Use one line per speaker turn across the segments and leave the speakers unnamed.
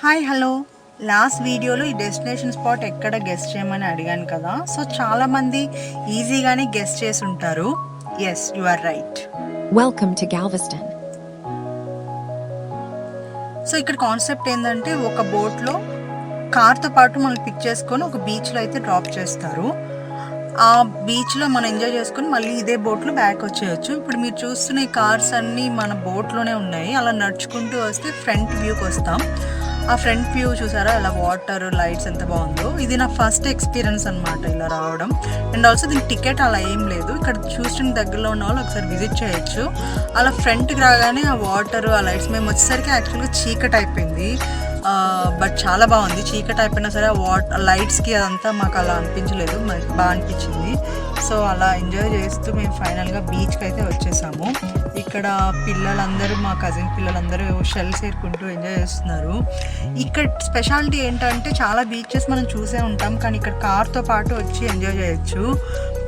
Hi hello last వీడియోలో ఈ destination spot ఎక్కడ గెస్ట్ చేయమని అడిగాను కదా. సో చాలామంది ఈజీగానే గెస్ట్ చేసి ఉంటారు. Yes, you are right.
Welcome to Galveston.
So ఇక్కడ కాన్సెప్ట్ ఏంటంటే ఒక బోట్లో కార్తో పాటు మనం పిక్ చేసుకొని ఒక బీచ్లో అయితే డ్రాప్ చేస్తారు. ఆ బీచ్లో మనం ఎంజాయ్ చేసుకొని మళ్ళీ ఇదే బోట్లో బ్యాక్ వచ్చేయచ్చు. ఇప్పుడు మీరు చూస్తున్న ఈ కార్స్ అన్నీ మన బోట్లోనే ఉన్నాయి. అలా నడుచుకుంటూ వస్తే ఫ్రంట్ వ్యూకి వస్తాం. ఆ ఫ్రంట్ వ్యూ చూసారా, అలా వాటర్ లైట్స్ ఎంత బాగుందో. ఇది నా ఫస్ట్ ఎక్స్పీరియన్స్ అనమాట ఇలా రావడం. అండ్ ఆల్సో దీనికి టికెట్ అలా ఏం లేదు. ఇక్కడ చూసిన దగ్గరలో ఉన్న వాళ్ళు ఒకసారి విజిట్ చేయొచ్చు. అలా ఫ్రంట్కి రాగానే ఆ వాటర్ ఆ లైట్స్, మేము వచ్చేసరికి యాక్చువల్గా చీకటి అయిపోయింది. బట్ చాలా బాగుంది. చీకటి అయిపోయినా సరే ఆ లైట్స్కి అదంతా మాకు అలా అనిపించలేదు, బాగా అనిపించింది. సో అలా ఎంజాయ్ చేస్తూ మేము ఫైనల్గా బీచ్కి అయితే వచ్చేసాము. ఇక్కడ పిల్లలందరూ, మా కజిన్ పిల్లలందరూ షెల్స్ ఏరుకుంటూ ఎంజాయ్ చేస్తున్నారు. ఇక్కడ స్పెషాలిటీ ఏంటంటే చాలా బీచెస్ మనం చూసే ఉంటాం, కానీ ఇక్కడ కార్తో పాటు వచ్చి ఎంజాయ్ చేయొచ్చు.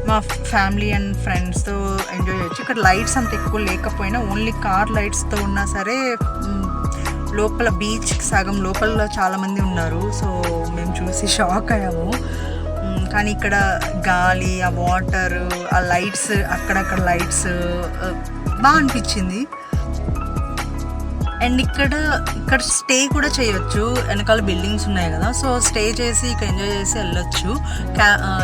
మా ఫ్యామిలీ అండ్ ఫ్రెండ్స్తో ఎంజాయ్ చేయొచ్చు. ఇక్కడ లైట్స్ అంత ఎక్కువ లేకపోయినా ఓన్లీ కార్ లైట్స్తో ఉన్నా సరే లోపల బీచ్ సగం లోపల చాలామంది ఉన్నారు. సో మేము చూసి షాక్ అయ్యాము. కానీ ఇక్కడ గాలి, ఆ వాటర్, ఆ లైట్స్, అక్కడక్కడ లైట్స్ బాగా అనిపించింది. అండ్ ఇక్కడ స్టే కూడా చేయొచ్చు. వెనకాల బిల్డింగ్స్ ఉన్నాయి కదా, సో స్టే చేసి ఇక్కడ ఎంజాయ్ చేసి వెళ్ళొచ్చు.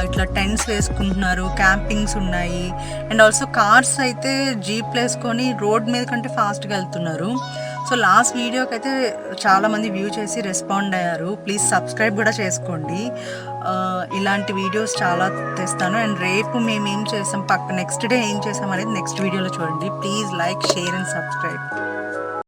ఇట్లా టెంట్స్ వేసుకుంటున్నారు, క్యాంపింగ్స్ ఉన్నాయి. అండ్ ఆల్సో కార్స్ అయితే జీప్ వేసుకొని రోడ్ మీద కంటే ఫాస్ట్గా వెళ్తున్నారు. సో లాస్ట్ వీడియోకి అయితే చాలామంది వ్యూ చేసి రెస్పాండ్ అయ్యారు. ప్లీజ్ సబ్స్క్రైబ్ కూడా చేసుకోండి. ఇలాంటి వీడియోస్ చాలా తెస్తాను. అండ్ రేపు మేము ఏం చేసాం, నెక్స్ట్ డే ఏం చేసాం అనేది నెక్స్ట్ వీడియోలో చూడండి. Please like, share and subscribe.